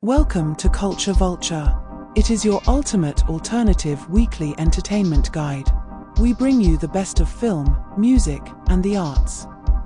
Welcome to Culture Vulture. It is your ultimate alternative weekly entertainment guide. We bring you the best of film, music, and the arts.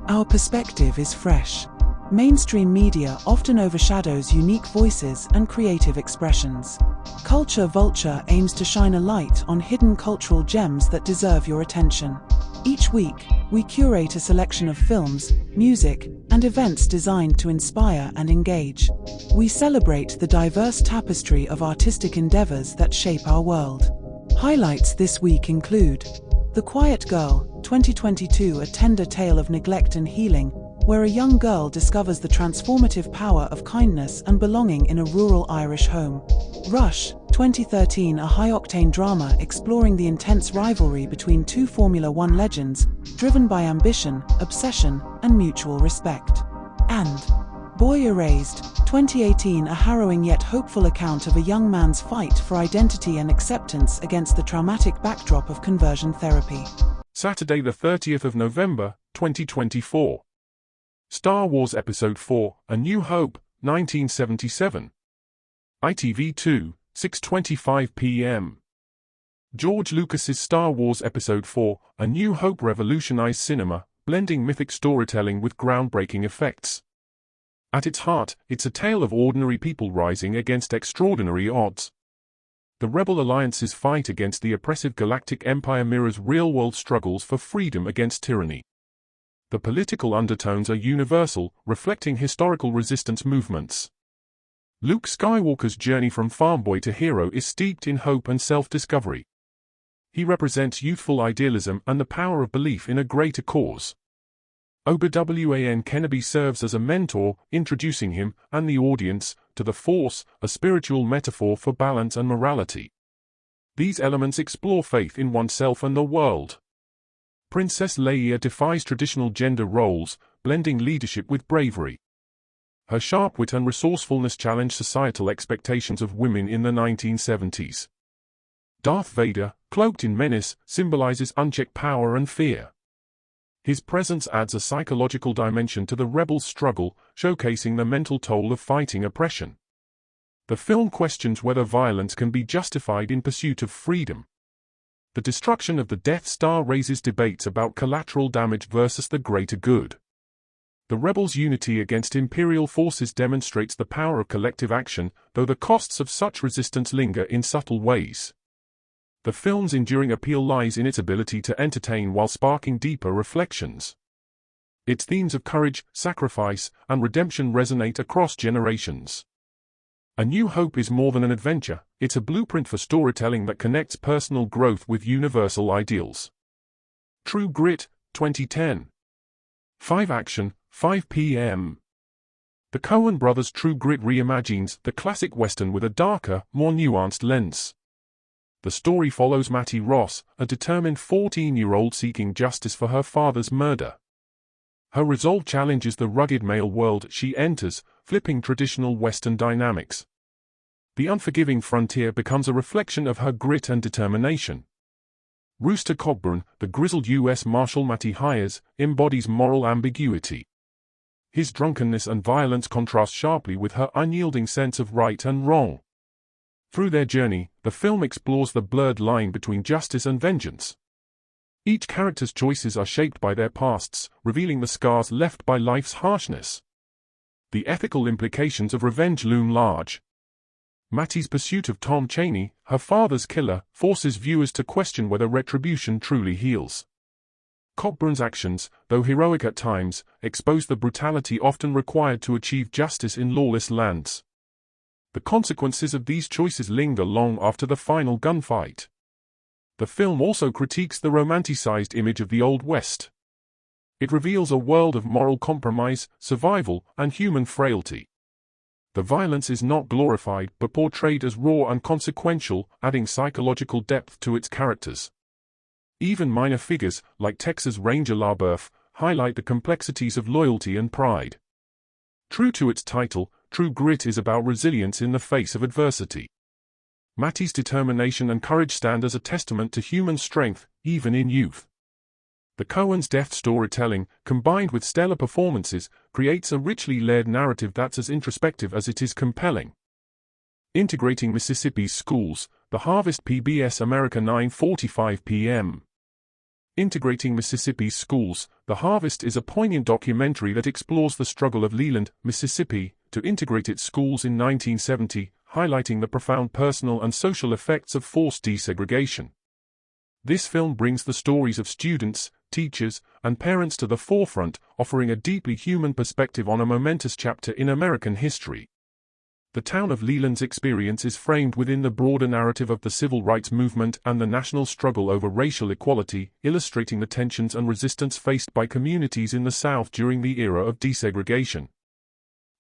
Our perspective is fresh. Mainstream media often overshadows unique voices and creative expressions. Culture Vulture aims to shine a light on hidden cultural gems that deserve your attention. Each week, we curate a selection of films, music, and events designed to inspire and engage. We celebrate the diverse tapestry of artistic endeavours that shape our world. Highlights this week include The Quiet Girl, 2022, a tender tale of neglect and healing, where a young girl discovers the transformative power of kindness and belonging in a rural Irish home. Rush, 2013, a high-octane drama exploring the intense rivalry between two Formula One legends, driven by ambition, obsession, and mutual respect. And Boy Erased, 2018, a harrowing yet hopeful account of a young man's fight for identity and acceptance against the traumatic backdrop of conversion therapy. Saturday the 30th of November, 2024. Star Wars Episode 4, A New Hope, 1977. ITV2, 6:25 p.m. George Lucas's Star Wars Episode 4, A New Hope revolutionized cinema, blending mythic storytelling with groundbreaking effects. At its heart, it's a tale of ordinary people rising against extraordinary odds. The Rebel Alliance's fight against the oppressive Galactic Empire mirrors real-world struggles for freedom against tyranny. The political undertones are universal, reflecting historical resistance movements. Luke Skywalker's journey from farm boy to hero is steeped in hope and self-discovery. He represents youthful idealism and the power of belief in a greater cause. Obi-Wan Kenobi serves as a mentor, introducing him, and the audience, to the Force, a spiritual metaphor for balance and morality. These elements explore faith in oneself and the world. Princess Leia defies traditional gender roles, blending leadership with bravery. Her sharp wit and resourcefulness challenge societal expectations of women in the 1970s. Darth Vader, cloaked in menace, symbolizes unchecked power and fear. His presence adds a psychological dimension to the rebels' struggle, showcasing the mental toll of fighting oppression. The film questions whether violence can be justified in pursuit of freedom. The destruction of the Death Star raises debates about collateral damage versus the greater good. The rebels' unity against imperial forces demonstrates the power of collective action, though the costs of such resistance linger in subtle ways. The film's enduring appeal lies in its ability to entertain while sparking deeper reflections. Its themes of courage, sacrifice, and redemption resonate across generations. A New Hope is more than an adventure, it's a blueprint for storytelling that connects personal growth with universal ideals. True Grit, 2010. 5 Action, 5 p.m. The Coen brothers' True Grit reimagines the classic Western with a darker, more nuanced lens. The story follows Mattie Ross, a determined 14-year-old seeking justice for her father's murder. Her resolve challenges the rugged male world she enters, flipping traditional Western dynamics. The unforgiving frontier becomes a reflection of her grit and determination. Rooster Cogburn, the grizzled U.S. Marshal Mattie hires, embodies moral ambiguity. His drunkenness and violence contrast sharply with her unyielding sense of right and wrong. Through their journey, the film explores the blurred line between justice and vengeance. Each character's choices are shaped by their pasts, revealing the scars left by life's harshness. The ethical implications of revenge loom large. Mattie's pursuit of Tom Chaney, her father's killer, forces viewers to question whether retribution truly heals. Cockburn's actions, though heroic at times, expose the brutality often required to achieve justice in lawless lands. The consequences of these choices linger long after the final gunfight. The film also critiques the romanticized image of the Old West. It reveals a world of moral compromise, survival, and human frailty. The violence is not glorified but portrayed as raw and consequential, adding psychological depth to its characters. Even minor figures, like Texas Ranger LaBeouf, highlight the complexities of loyalty and pride. True to its title, True Grit is about resilience in the face of adversity. Mattie's determination and courage stand as a testament to human strength, even in youth. The Coens' deft storytelling, combined with stellar performances, creates a richly layered narrative that's as introspective as it is compelling. Integrating Mississippi's Schools, The Harvest, PBS America, 9:45 p.m. Integrating Mississippi's Schools, The Harvest is a poignant documentary that explores the struggle of Leland, Mississippi, to integrate its schools in 1970, highlighting the profound personal and social effects of forced desegregation. This film brings the stories of students, teachers, and parents to the forefront, offering a deeply human perspective on a momentous chapter in American history. The town of Leland's experience is framed within the broader narrative of the civil rights movement and the national struggle over racial equality, illustrating the tensions and resistance faced by communities in the South during the era of desegregation.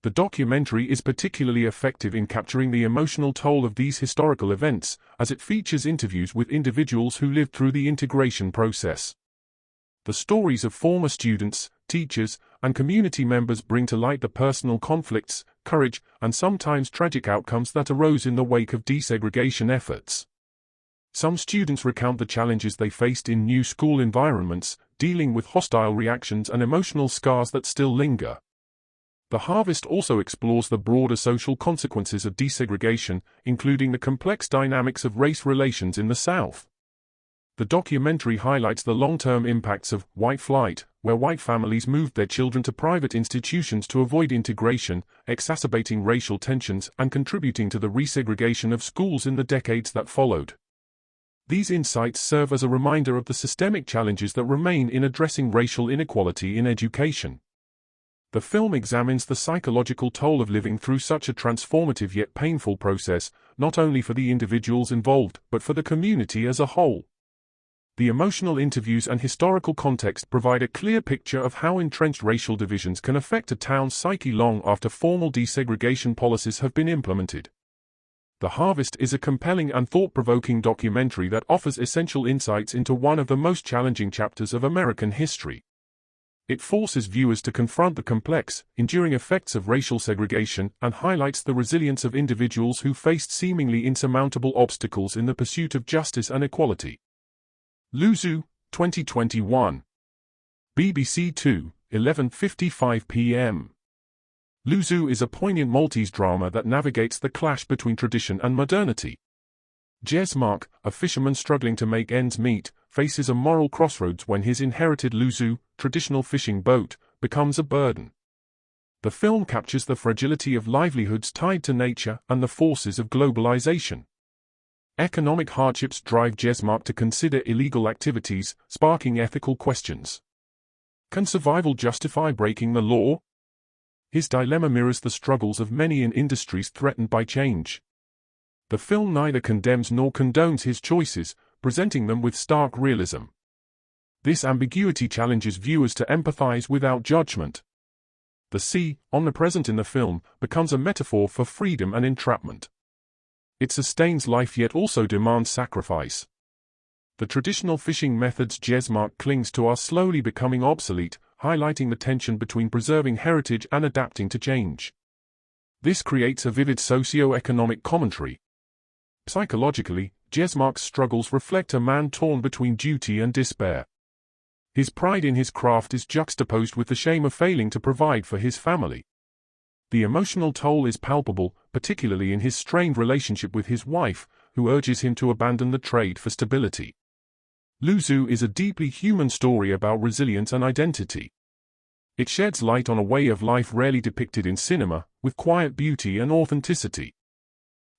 The documentary is particularly effective in capturing the emotional toll of these historical events, as it features interviews with individuals who lived through the integration process. The stories of former students, teachers, and community members bring to light the personal conflicts, courage, and sometimes tragic outcomes that arose in the wake of desegregation efforts. Some students recount the challenges they faced in new school environments, dealing with hostile reactions and emotional scars that still linger. The Harvest also explores the broader social consequences of desegregation, including the complex dynamics of race relations in the South. The documentary highlights the long-term impacts of white flight, where white families moved their children to private institutions to avoid integration, exacerbating racial tensions and contributing to the resegregation of schools in the decades that followed. These insights serve as a reminder of the systemic challenges that remain in addressing racial inequality in education. The film examines the psychological toll of living through such a transformative yet painful process, not only for the individuals involved but for the community as a whole. The emotional interviews and historical context provide a clear picture of how entrenched racial divisions can affect a town's psyche long after formal desegregation policies have been implemented. The Harvest is a compelling and thought-provoking documentary that offers essential insights into one of the most challenging chapters of American history. It forces viewers to confront the complex, enduring effects of racial segregation and highlights the resilience of individuals who faced seemingly insurmountable obstacles in the pursuit of justice and equality. Luzu, 2021. BBC 2, 11:55 p.m. Luzu is a poignant Maltese drama that navigates the clash between tradition and modernity. Jez Mark, a fisherman struggling to make ends meet, faces a moral crossroads when his inherited Luzu, traditional fishing boat, becomes a burden. The film captures the fragility of livelihoods tied to nature and the forces of globalization. Economic hardships drive Jez Mark to consider illegal activities, sparking ethical questions. Can survival justify breaking the law? His dilemma mirrors the struggles of many in industries threatened by change. The film neither condemns nor condones his choices, presenting them with stark realism. This ambiguity challenges viewers to empathize without judgment. The sea, omnipresent in the film, becomes a metaphor for freedom and entrapment. It sustains life yet also demands sacrifice. The traditional fishing methods Jez Mark clings to are slowly becoming obsolete, highlighting the tension between preserving heritage and adapting to change. This creates a vivid socio-economic commentary. Psychologically, Jez Mark's struggles reflect a man torn between duty and despair. His pride in his craft is juxtaposed with the shame of failing to provide for his family. The emotional toll is palpable, particularly in his strained relationship with his wife, who urges him to abandon the trade for stability. Luzu is a deeply human story about resilience and identity. It sheds light on a way of life rarely depicted in cinema, with quiet beauty and authenticity.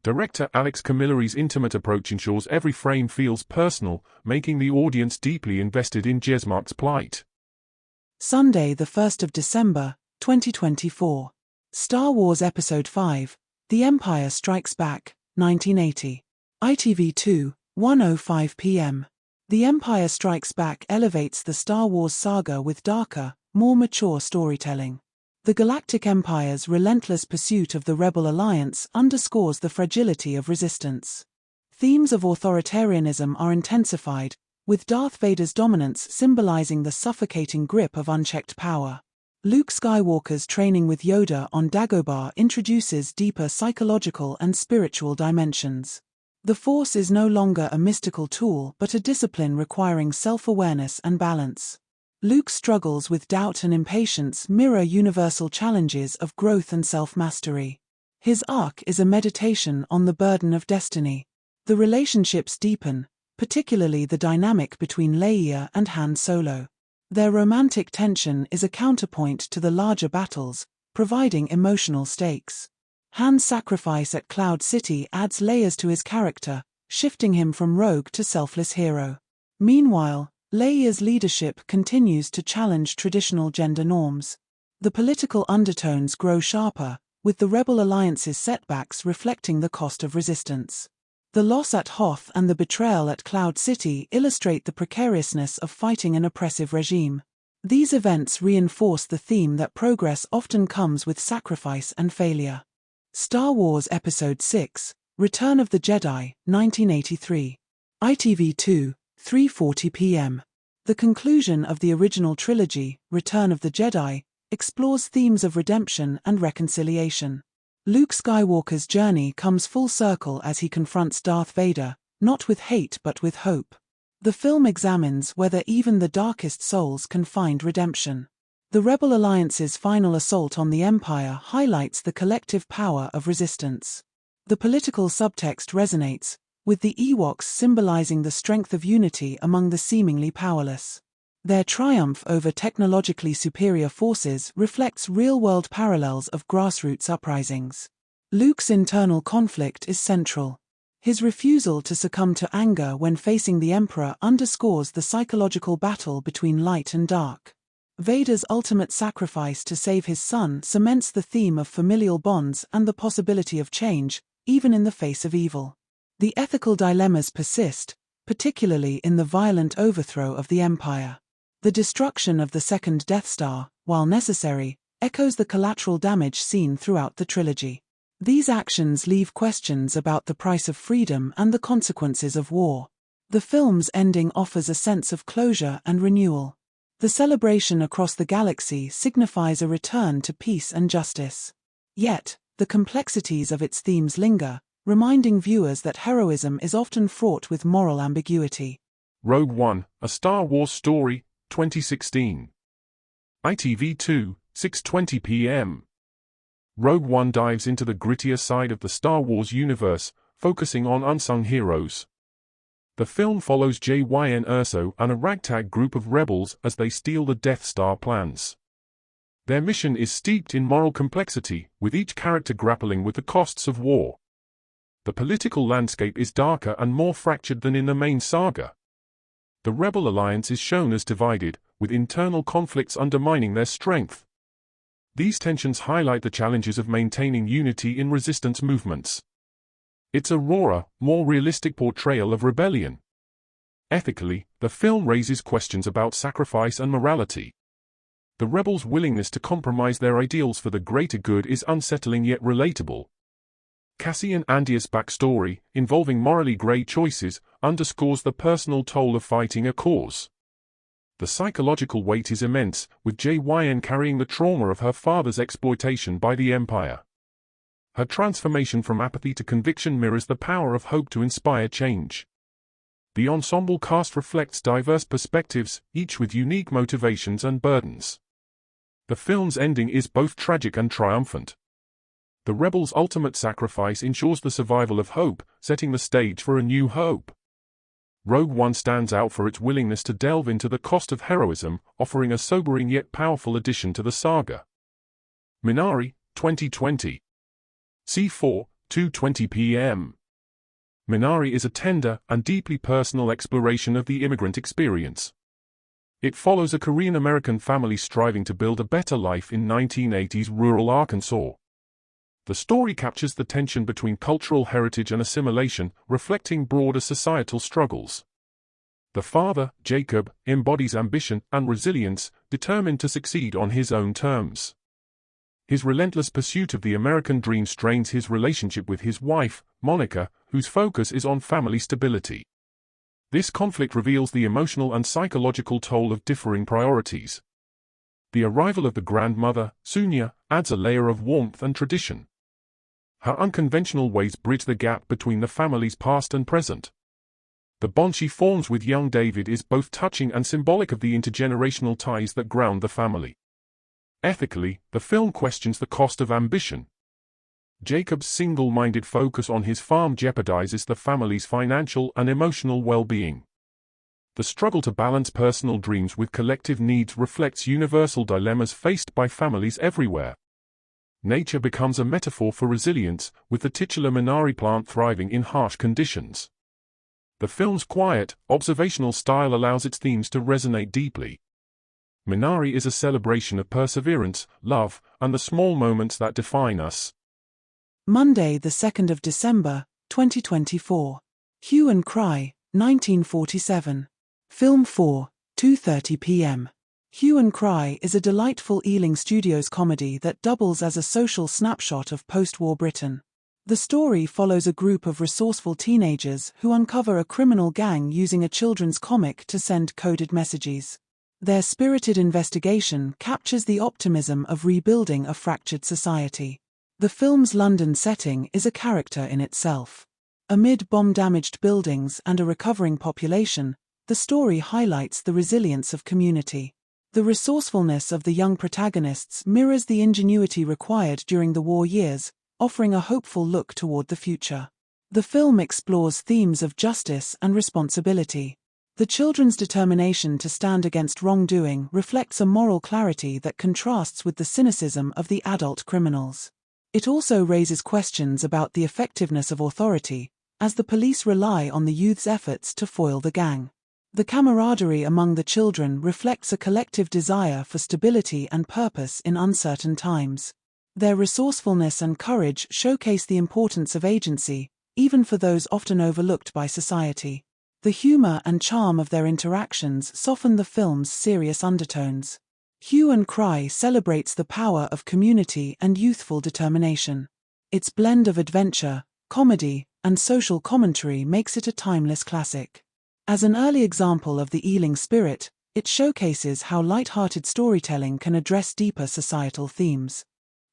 Director Alex Camilleri's intimate approach ensures every frame feels personal, making the audience deeply invested in Jez Mark's plight. Sunday, the 1st of December, 2024. Star Wars Episode 5, The Empire Strikes Back, 1980. ITV2, 1:05 p.m. The Empire Strikes Back elevates the Star Wars saga with darker, more mature storytelling. The Galactic Empire's relentless pursuit of the Rebel Alliance underscores the fragility of resistance. Themes of authoritarianism are intensified, with Darth Vader's dominance symbolizing the suffocating grip of unchecked power. Luke Skywalker's training with Yoda on Dagobah introduces deeper psychological and spiritual dimensions. The Force is no longer a mystical tool but a discipline requiring self-awareness and balance. Luke's struggles with doubt and impatience mirror universal challenges of growth and self-mastery. His arc is a meditation on the burden of destiny. The relationships deepen, particularly the dynamic between Leia and Han Solo. Their romantic tension is a counterpoint to the larger battles, providing emotional stakes. Han's sacrifice at Cloud City adds layers to his character, shifting him from rogue to selfless hero. Meanwhile, Leia's leadership continues to challenge traditional gender norms. The political undertones grow sharper, with the Rebel Alliance's setbacks reflecting the cost of resistance. The loss at Hoth and the betrayal at Cloud City illustrate the precariousness of fighting an oppressive regime. These events reinforce the theme that progress often comes with sacrifice and failure. Star Wars Episode 6, Return of the Jedi, 1983. ITV2, 3:40 p.m. The conclusion of the original trilogy, Return of the Jedi, explores themes of redemption and reconciliation. Luke Skywalker's journey comes full circle as he confronts Darth Vader, not with hate but with hope. The film examines whether even the darkest souls can find redemption. The Rebel Alliance's final assault on the Empire highlights the collective power of resistance. The political subtext resonates, with the Ewoks symbolizing the strength of unity among the seemingly powerless. Their triumph over technologically superior forces reflects real-world parallels of grassroots uprisings. Luke's internal conflict is central. His refusal to succumb to anger when facing the Emperor underscores the psychological battle between light and dark. Vader's ultimate sacrifice to save his son cements the theme of familial bonds and the possibility of change, even in the face of evil. The ethical dilemmas persist, particularly in the violent overthrow of the Empire. The destruction of the second Death Star, while necessary, echoes the collateral damage seen throughout the trilogy. These actions leave questions about the price of freedom and the consequences of war. The film's ending offers a sense of closure and renewal. The celebration across the galaxy signifies a return to peace and justice. Yet, the complexities of its themes linger, reminding viewers that heroism is often fraught with moral ambiguity. Rogue One, A Star Wars Story, 2016. ITV2, 6:20 p.m. Rogue One dives into the grittier side of the Star Wars universe, focusing on unsung heroes. The film follows Jyn Erso and a ragtag group of rebels as they steal the Death Star plans. Their mission is steeped in moral complexity, with each character grappling with the costs of war. The political landscape is darker and more fractured than in the main saga. The Rebel Alliance is shown as divided, with internal conflicts undermining their strength. These tensions highlight the challenges of maintaining unity in resistance movements. It's a rawer, more realistic portrayal of rebellion. Ethically, the film raises questions about sacrifice and morality. The rebels' willingness to compromise their ideals for the greater good is unsettling yet relatable. Cassian Andor's backstory, involving morally grey choices, underscores the personal toll of fighting a cause. The psychological weight is immense, with Jyn carrying the trauma of her father's exploitation by the Empire. Her transformation from apathy to conviction mirrors the power of hope to inspire change. The ensemble cast reflects diverse perspectives, each with unique motivations and burdens. The film's ending is both tragic and triumphant. The rebels' ultimate sacrifice ensures the survival of hope, setting the stage for a new hope. Rogue One stands out for its willingness to delve into the cost of heroism, offering a sobering yet powerful addition to the saga. Minari, 2020. C4, 2:20 p.m. Minari is a tender and deeply personal exploration of the immigrant experience. It follows a Korean-American family striving to build a better life in 1980s rural Arkansas. The story captures the tension between cultural heritage and assimilation, reflecting broader societal struggles. The father, Jacob, embodies ambition and resilience, determined to succeed on his own terms. His relentless pursuit of the American dream strains his relationship with his wife, Monica, whose focus is on family stability. This conflict reveals the emotional and psychological toll of differing priorities. The arrival of the grandmother, Sunya, adds a layer of warmth and tradition. Her unconventional ways bridge the gap between the family's past and present. The bond she forms with young David is both touching and symbolic of the intergenerational ties that ground the family. Ethically, the film questions the cost of ambition. Jacob's single-minded focus on his farm jeopardizes the family's financial and emotional well-being. The struggle to balance personal dreams with collective needs reflects universal dilemmas faced by families everywhere. Nature becomes a metaphor for resilience, with the titular Minari plant thriving in harsh conditions. The film's quiet, observational style allows its themes to resonate deeply. Minari is a celebration of perseverance, love, and the small moments that define us. Monday, the 2nd of December, 2024. Hue and Cry, 1947. Film 4, 2:30 p.m. Hue and Cry is a delightful Ealing Studios comedy that doubles as a social snapshot of post-war Britain. The story follows a group of resourceful teenagers who uncover a criminal gang using a children's comic to send coded messages. Their spirited investigation captures the optimism of rebuilding a fractured society. The film's London setting is a character in itself. Amid bomb-damaged buildings and a recovering population, the story highlights the resilience of community. The resourcefulness of the young protagonists mirrors the ingenuity required during the war years, offering a hopeful look toward the future. The film explores themes of justice and responsibility. The children's determination to stand against wrongdoing reflects a moral clarity that contrasts with the cynicism of the adult criminals. It also raises questions about the effectiveness of authority, as the police rely on the youth's efforts to foil the gang. The camaraderie among the children reflects a collective desire for stability and purpose in uncertain times. Their resourcefulness and courage showcase the importance of agency, even for those often overlooked by society. The humor and charm of their interactions soften the film's serious undertones. Hue and Cry celebrates the power of community and youthful determination. Its blend of adventure, comedy, and social commentary makes it a timeless classic. As an early example of the Ealing spirit, it showcases how light-hearted storytelling can address deeper societal themes.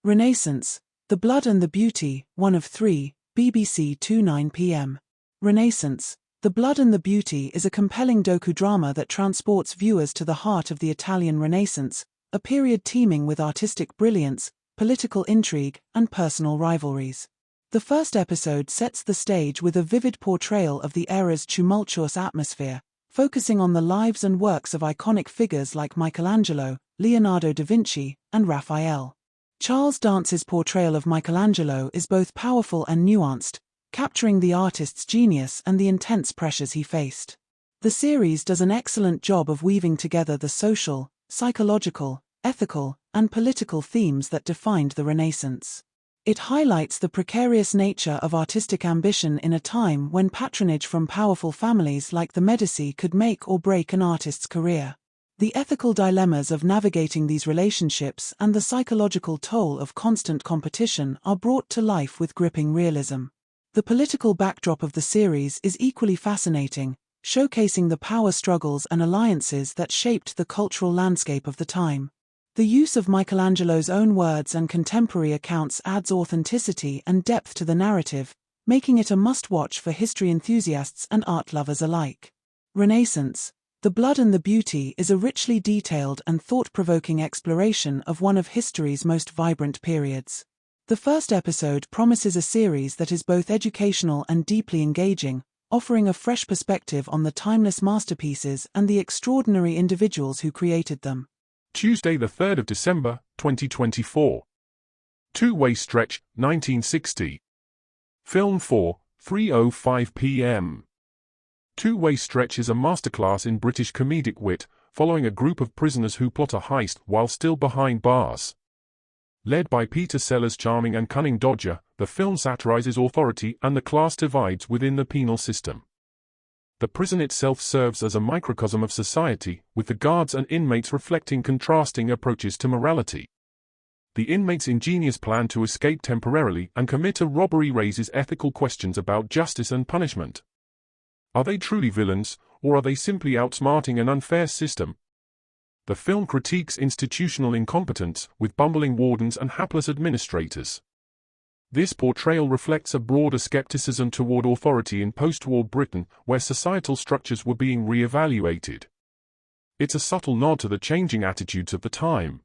Renaissance, The Blood and the Beauty, 1 of 3, BBC 2:09 p.m. Renaissance, The Blood and the Beauty is a compelling docudrama that transports viewers to the heart of the Italian Renaissance, a period teeming with artistic brilliance, political intrigue, and personal rivalries. The first episode sets the stage with a vivid portrayal of the era's tumultuous atmosphere, focusing on the lives and works of iconic figures like Michelangelo, Leonardo da Vinci, and Raphael. Charles Dance's portrayal of Michelangelo is both powerful and nuanced, capturing the artist's genius and the intense pressures he faced. The series does an excellent job of weaving together the social, psychological, ethical, and political themes that defined the Renaissance. It highlights the precarious nature of artistic ambition in a time when patronage from powerful families like the Medici could make or break an artist's career. The ethical dilemmas of navigating these relationships and the psychological toll of constant competition are brought to life with gripping realism. The political backdrop of the series is equally fascinating, showcasing the power struggles and alliances that shaped the cultural landscape of the time. The use of Michelangelo's own words and contemporary accounts adds authenticity and depth to the narrative, making it a must-watch for history enthusiasts and art lovers alike. Renaissance, The Blood and the Beauty is a richly detailed and thought-provoking exploration of one of history's most vibrant periods. The first episode promises a series that is both educational and deeply engaging, offering a fresh perspective on the timeless masterpieces and the extraordinary individuals who created them. Tuesday, the 3rd of December, 2024. Two-Way Stretch, 1960. Film 4, 3:05 p.m. Two-Way Stretch is a masterclass in British comedic wit, following a group of prisoners who plot a heist while still behind bars. Led by Peter Sellers' charming and cunning Dodger, the film satirizes authority and the class divides within the penal system. The prison itself serves as a microcosm of society, with the guards and inmates reflecting contrasting approaches to morality. The inmates' ingenious plan to escape temporarily and commit a robbery raises ethical questions about justice and punishment. Are they truly villains, or are they simply outsmarting an unfair system? The film critiques institutional incompetence, with bumbling wardens and hapless administrators. This portrayal reflects a broader skepticism toward authority in post-war Britain, where societal structures were being re-evaluated. It's a subtle nod to the changing attitudes of the time.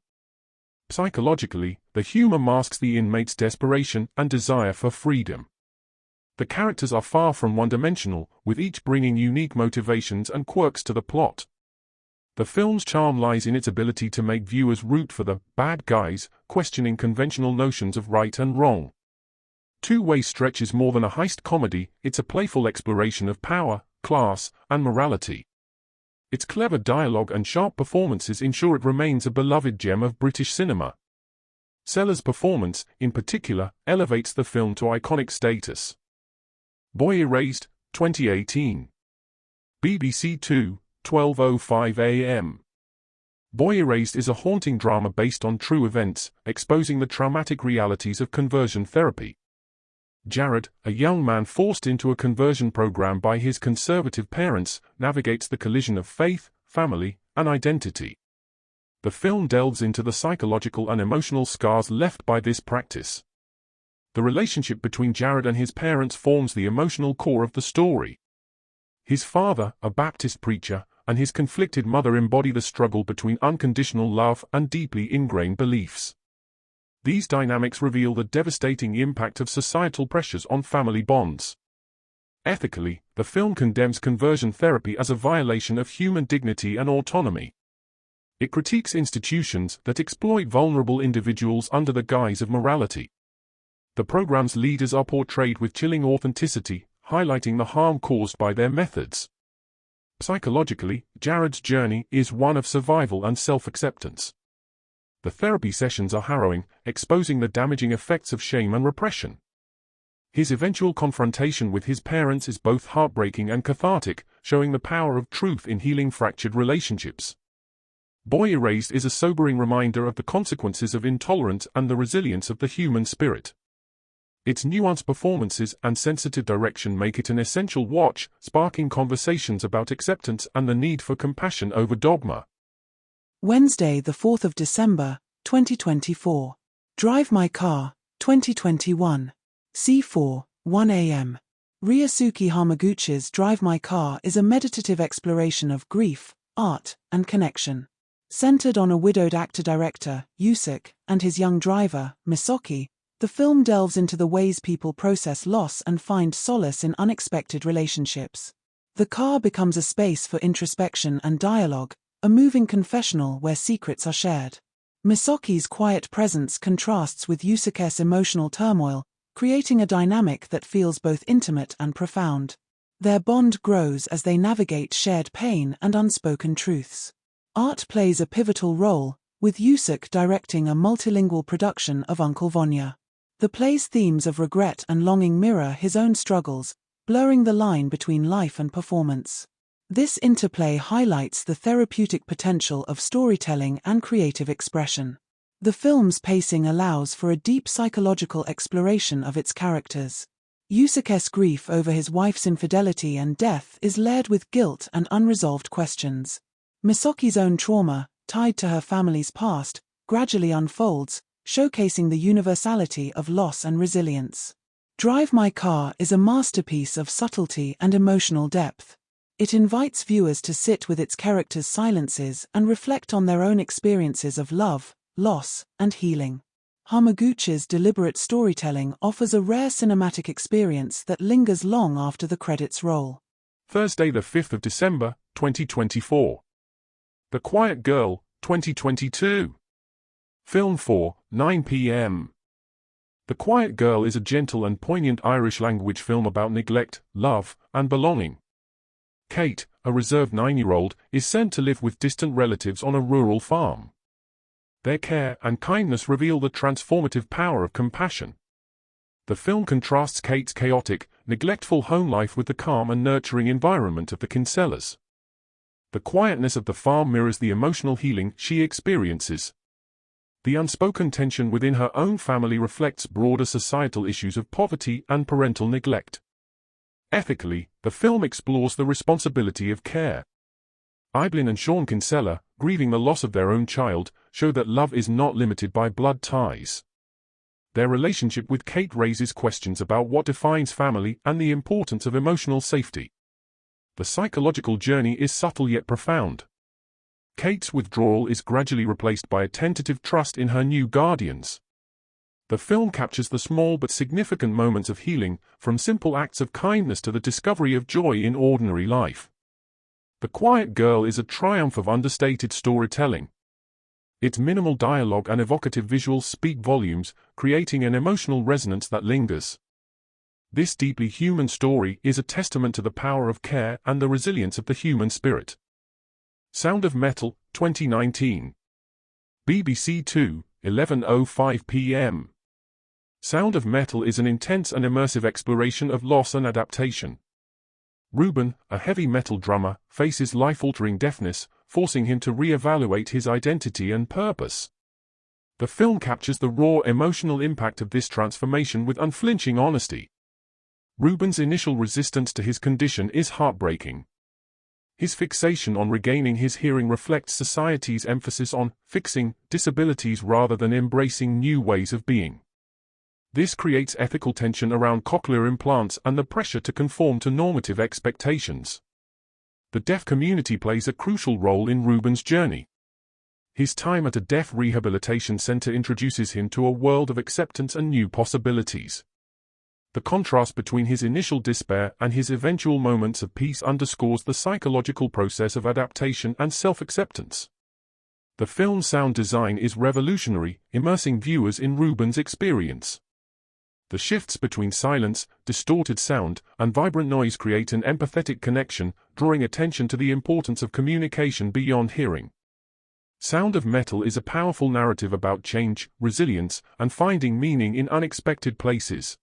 Psychologically, the humor masks the inmate's desperation and desire for freedom. The characters are far from one-dimensional, with each bringing unique motivations and quirks to the plot. The film's charm lies in its ability to make viewers root for the bad guys, questioning conventional notions of right and wrong. Two-Way Stretch is more than a heist comedy, it's a playful exploration of power, class, and morality. Its clever dialogue and sharp performances ensure it remains a beloved gem of British cinema. Sellers' performance, in particular, elevates the film to iconic status. Boy Erased, 2018. BBC 2, 12:05 a.m. Boy Erased is a haunting drama based on true events, exposing the traumatic realities of conversion therapy. Jared, a young man forced into a conversion program by his conservative parents, navigates the collision of faith, family, and identity. The film delves into the psychological and emotional scars left by this practice. The relationship between Jared and his parents forms the emotional core of the story. His father, a Baptist preacher, and his conflicted mother embody the struggle between unconditional love and deeply ingrained beliefs. These dynamics reveal the devastating impact of societal pressures on family bonds. Ethically, the film condemns conversion therapy as a violation of human dignity and autonomy. It critiques institutions that exploit vulnerable individuals under the guise of morality. The program's leaders are portrayed with chilling authenticity, highlighting the harm caused by their methods. Psychologically, Jared's journey is one of survival and self-acceptance. The therapy sessions are harrowing, exposing the damaging effects of shame and repression. His eventual confrontation with his parents is both heartbreaking and cathartic, showing the power of truth in healing fractured relationships. Boy Erased is a sobering reminder of the consequences of intolerance and the resilience of the human spirit. Its nuanced performances and sensitive direction make it an essential watch, sparking conversations about acceptance and the need for compassion over dogma. Wednesday, the 4th of December, 2024. Drive My Car, 2021. C4, 1 a.m. Ryosuke Hamaguchi's Drive My Car is a meditative exploration of grief, art, and connection. Centered on a widowed actor-director, Yusuke, and his young driver, Misaki, the film delves into the ways people process loss and find solace in unexpected relationships. The car becomes a space for introspection and dialogue, a moving confessional where secrets are shared. Misaki's quiet presence contrasts with Yusuke's emotional turmoil, creating a dynamic that feels both intimate and profound. Their bond grows as they navigate shared pain and unspoken truths. Art plays a pivotal role, with Yusuke directing a multilingual production of Uncle Vanya. The play's themes of regret and longing mirror his own struggles, blurring the line between life and performance. This interplay highlights the therapeutic potential of storytelling and creative expression. The film's pacing allows for a deep psychological exploration of its characters. Yusuke's grief over his wife's infidelity and death is layered with guilt and unresolved questions. Misaki's own trauma, tied to her family's past, gradually unfolds, showcasing the universality of loss and resilience. Drive My Car is a masterpiece of subtlety and emotional depth. It invites viewers to sit with its characters' silences and reflect on their own experiences of love, loss, and healing. Hamaguchi's deliberate storytelling offers a rare cinematic experience that lingers long after the credits roll. Thursday, the 5th of December, 2024. The Quiet Girl, 2022. Film 4, 9 p.m. The Quiet Girl is a gentle and poignant Irish-language film about neglect, love, and belonging. Kate, a reserved 9-year-old, is sent to live with distant relatives on a rural farm. Their care and kindness reveal the transformative power of compassion. The film contrasts Kate's chaotic, neglectful home life with the calm and nurturing environment of the Kinsellas. The quietness of the farm mirrors the emotional healing she experiences. The unspoken tension within her own family reflects broader societal issues of poverty and parental neglect. Ethically, the film explores the responsibility of care. Eibhlin and Sean Kinsella, grieving the loss of their own child, show that love is not limited by blood ties. Their relationship with Kate raises questions about what defines family and the importance of emotional safety. The psychological journey is subtle yet profound. Kate's withdrawal is gradually replaced by a tentative trust in her new guardians. The film captures the small but significant moments of healing, from simple acts of kindness to the discovery of joy in ordinary life. The Quiet Girl is a triumph of understated storytelling. Its minimal dialogue and evocative visuals speak volumes, creating an emotional resonance that lingers. This deeply human story is a testament to the power of care and the resilience of the human spirit. Sound of Metal, 2019. BBC 2, 11:05 p.m. Sound of Metal is an intense and immersive exploration of loss and adaptation. Ruben, a heavy metal drummer, faces life-altering deafness, forcing him to re-evaluate his identity and purpose. The film captures the raw emotional impact of this transformation with unflinching honesty. Ruben's initial resistance to his condition is heartbreaking. His fixation on regaining his hearing reflects society's emphasis on fixing disabilities rather than embracing new ways of being. This creates ethical tension around cochlear implants and the pressure to conform to normative expectations. The deaf community plays a crucial role in Ruben's journey. His time at a deaf rehabilitation center introduces him to a world of acceptance and new possibilities. The contrast between his initial despair and his eventual moments of peace underscores the psychological process of adaptation and self-acceptance. The film's sound design is revolutionary, immersing viewers in Ruben's experience. The shifts between silence, distorted sound, and vibrant noise create an empathetic connection, drawing attention to the importance of communication beyond hearing. Sound of Metal is a powerful narrative about change, resilience, and finding meaning in unexpected places.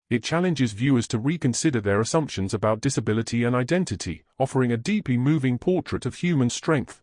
It challenges viewers to reconsider their assumptions about disability and identity, offering a deeply moving portrait of human strength.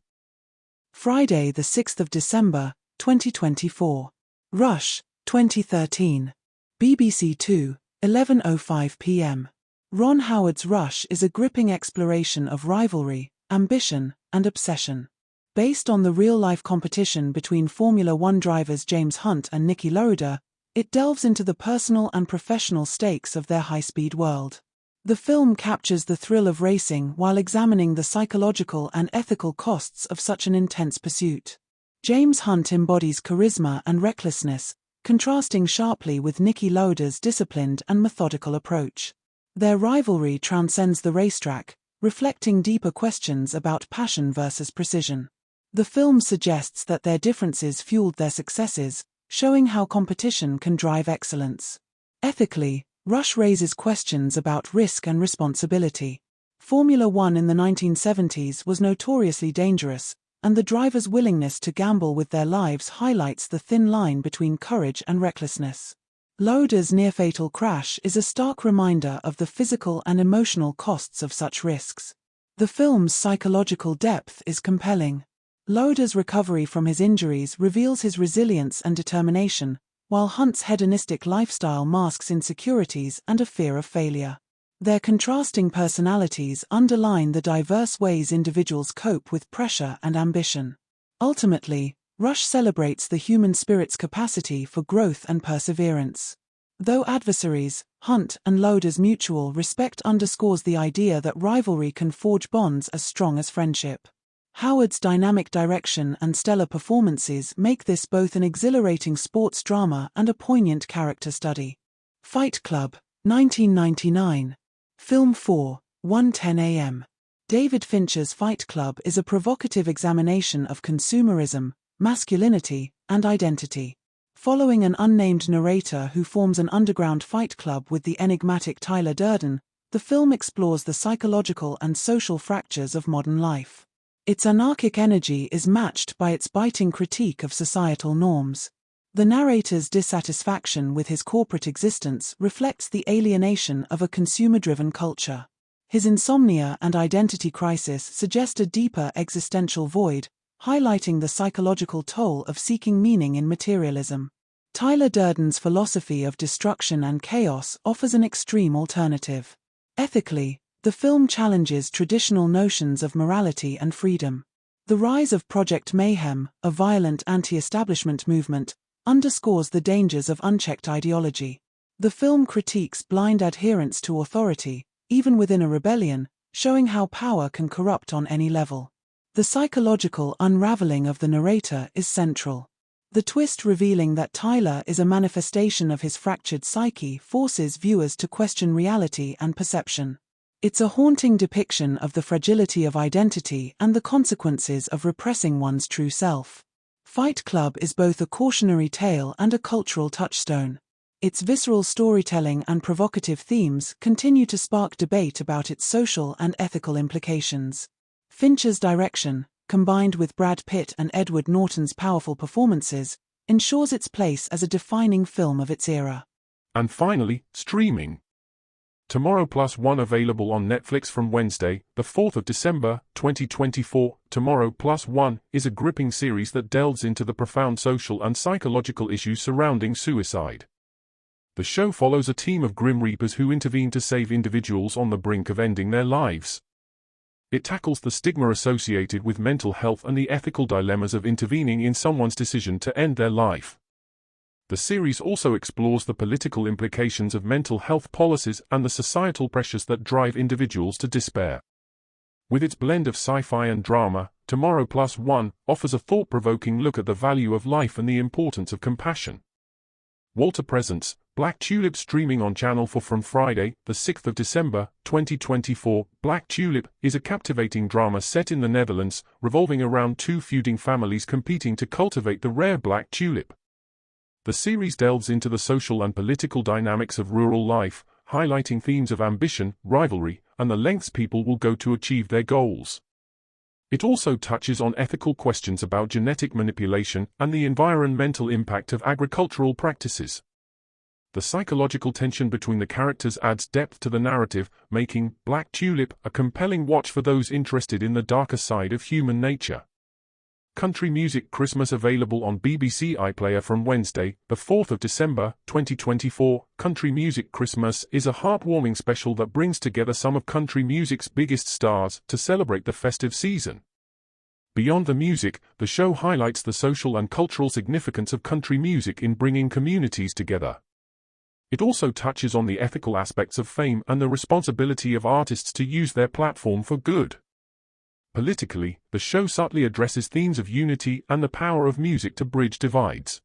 Friday, the 6th of December, 2024. Rush, 2013. BBC 2, 11:05 p.m. Ron Howard's Rush is a gripping exploration of rivalry, ambition, and obsession. Based on the real-life competition between Formula One drivers James Hunt and Niki Lauda, it delves into the personal and professional stakes of their high-speed world. The film captures the thrill of racing while examining the psychological and ethical costs of such an intense pursuit. James Hunt embodies charisma and recklessness, contrasting sharply with Niki Lauda's disciplined and methodical approach. Their rivalry transcends the racetrack, reflecting deeper questions about passion versus precision. The film suggests that their differences fueled their successes, showing how competition can drive excellence. Ethically, Rush raises questions about risk and responsibility. Formula One in the 1970s was notoriously dangerous, and the drivers' willingness to gamble with their lives highlights the thin line between courage and recklessness. Lauda's near-fatal crash is a stark reminder of the physical and emotional costs of such risks. The film's psychological depth is compelling. Lauda's recovery from his injuries reveals his resilience and determination, while Hunt's hedonistic lifestyle masks insecurities and a fear of failure. Their contrasting personalities underline the diverse ways individuals cope with pressure and ambition. Ultimately, Rush celebrates the human spirit's capacity for growth and perseverance. Though adversaries, Hunt and Lauda's mutual respect underscores the idea that rivalry can forge bonds as strong as friendship. Howard's dynamic direction and stellar performances make this both an exhilarating sports drama and a poignant character study. Fight Club, 1999. Film 4, 1:10 a.m. David Fincher's Fight Club is a provocative examination of consumerism, masculinity, and identity. Following an unnamed narrator who forms an underground fight club with the enigmatic Tyler Durden, the film explores the psychological and social fractures of modern life. Its anarchic energy is matched by its biting critique of societal norms. The narrator's dissatisfaction with his corporate existence reflects the alienation of a consumer-driven culture. His insomnia and identity crisis suggest a deeper existential void, highlighting the psychological toll of seeking meaning in materialism. Tyler Durden's philosophy of destruction and chaos offers an extreme alternative. Ethically, the film challenges traditional notions of morality and freedom. The rise of Project Mayhem, a violent anti-establishment movement, underscores the dangers of unchecked ideology. The film critiques blind adherence to authority, even within a rebellion, showing how power can corrupt on any level. The psychological unraveling of the narrator is central. The twist revealing that Tyler is a manifestation of his fractured psyche forces viewers to question reality and perception. It's a haunting depiction of the fragility of identity and the consequences of repressing one's true self. Fight Club is both a cautionary tale and a cultural touchstone. Its visceral storytelling and provocative themes continue to spark debate about its social and ethical implications. Fincher's direction, combined with Brad Pitt and Edward Norton's powerful performances, ensures its place as a defining film of its era. And finally, streaming. Tomorrow Plus One available on Netflix from Wednesday, the 4th of December, 2024. Tomorrow Plus One is a gripping series that delves into the profound social and psychological issues surrounding suicide. The show follows a team of Grim Reapers who intervene to save individuals on the brink of ending their lives. It tackles the stigma associated with mental health and the ethical dilemmas of intervening in someone's decision to end their life. The series also explores the political implications of mental health policies and the societal pressures that drive individuals to despair. With its blend of sci-fi and drama, Tomorrow Plus One offers a thought-provoking look at the value of life and the importance of compassion. Walter presents Black Tulip, streaming on Channel 4 from Friday, the 6th of December, 2024. Black Tulip is a captivating drama set in the Netherlands, revolving around two feuding families competing to cultivate the rare black tulip. The series delves into the social and political dynamics of rural life, highlighting themes of ambition, rivalry, and the lengths people will go to achieve their goals. It also touches on ethical questions about genetic manipulation and the environmental impact of agricultural practices. The psychological tension between the characters adds depth to the narrative, making Black Tulip a compelling watch for those interested in the darker side of human nature. Country Music Christmas available on BBC iPlayer from Wednesday, the 4th of December, 2024. Country Music Christmas is a heartwarming special that brings together some of country music's biggest stars to celebrate the festive season. Beyond the music, the show highlights the social and cultural significance of country music in bringing communities together. It also touches on the ethical aspects of fame and the responsibility of artists to use their platform for good. Politically, the show subtly addresses themes of unity and the power of music to bridge divides.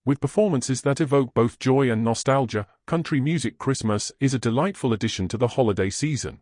With performances that evoke both joy and nostalgia, Country Music Christmas is a delightful addition to the holiday season.